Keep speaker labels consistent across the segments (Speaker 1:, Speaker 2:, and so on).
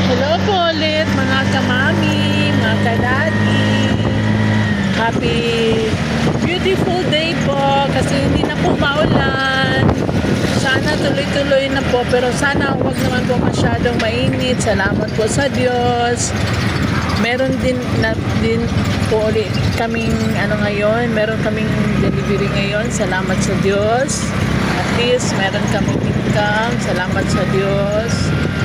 Speaker 1: Hello po ulit mga kamami, mga kadadi. Happy beautiful day po kasi hindi na po maulan. Sana tuloy-tuloy na po pero sana huwag naman po masyadong mainit. Salamat po sa Diyos. Meron din po ulit kaming meron kaming delivery ngayon. Salamat sa Diyos. At least meron kaming income. Salamat sa Diyos.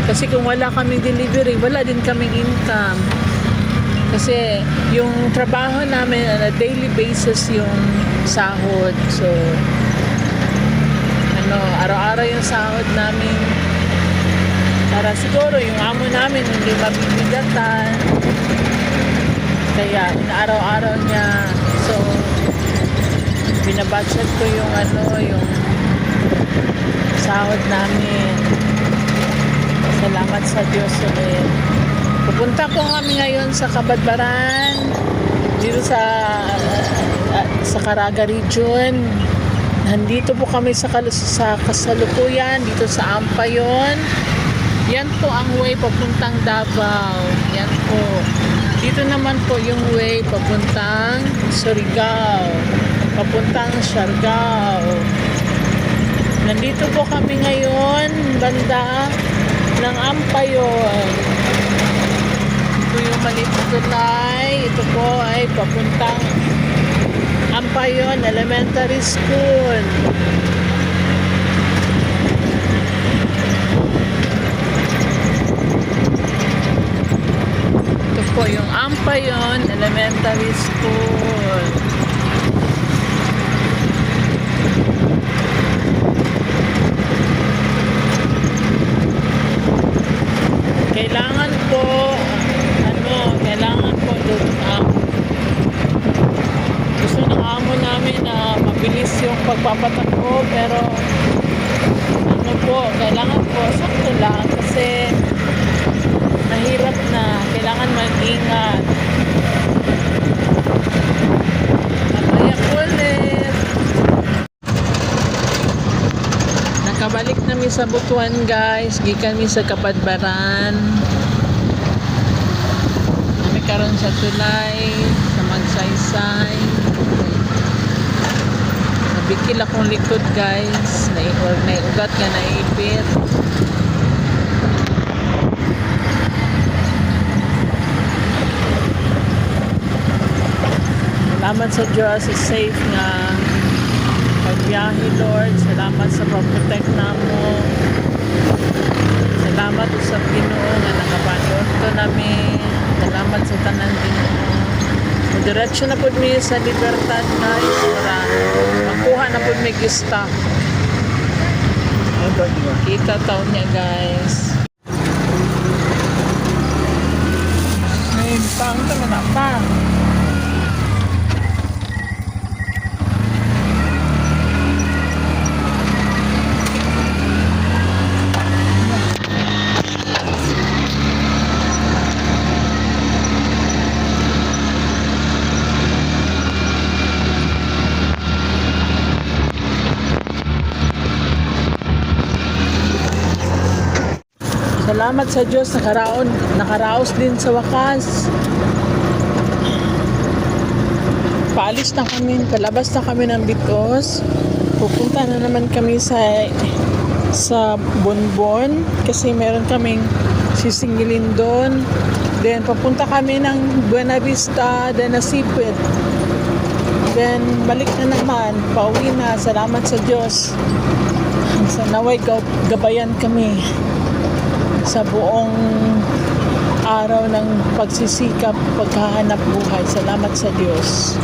Speaker 1: Kasi kung wala kaming delivery, wala din kaming income. Kasi yung trabaho namin on a daily basis yung sahod. So, araw-araw yung sahod namin. Para siguro yung amo namin hindi mabibigatan. Kaya inaaraw-araw niya. So, binabudget ko yung yung sahod namin. Salamat sa Diyos ulit. Pupunta ko kami ngayon sa Kabadbaran, dito sa Caraga Region. Nandito po kami sa kasalukuyan, dito sa Ampayon. Yan po ang way papuntang Davao. Yan po. Dito naman po yung way papuntang Surigao, papuntang Siargao. Nandito po kami ngayon, banda ng Ampayon. Ito yung maliit na tulay. Ito po ay papuntang Ampayon Elementary School. Ito po yung Ampayon Elementary School. Kailangan po doon gusto ng amo namin na mabilis yung pagpapatakbo pero kailangan po sakto lang kasi mahirap na, kailangan mag-ingat. Mamaya ulit. Nakabalik namin sa Butuan guys, gikan mi sa Kabadbaran. Karon sa tulay, sa Magsaysay. Nabikil akong likod guys, naiugat ka, naipit. Salamat sa Diyos, is safe nga pagbiyahe Lord. Salamat sa pag-protect namo. Salamat sa Ginoo nga nakapanood to namin. Salamat sa tanan Ginoo. Diretso na pud mi sa Libertad guys para makuha na pud mi gista. Kita taon niya guys. Ay, pang na pa. Salamat sa Diyos, nakaraos din sa wakas. Paalis na kami, palabas na kami ng Bitos. Pupunta na naman kami sa Bonbon kasi meron kaming sisingilin doon. Then papunta kami ng Buena Vista, then Nasipit. Then balik na naman, pauwi na. Salamat sa Diyos. Sa naway gabayan kami sa buong araw ng pagsisikap, paghahanap buhay. Salamat sa Diyos.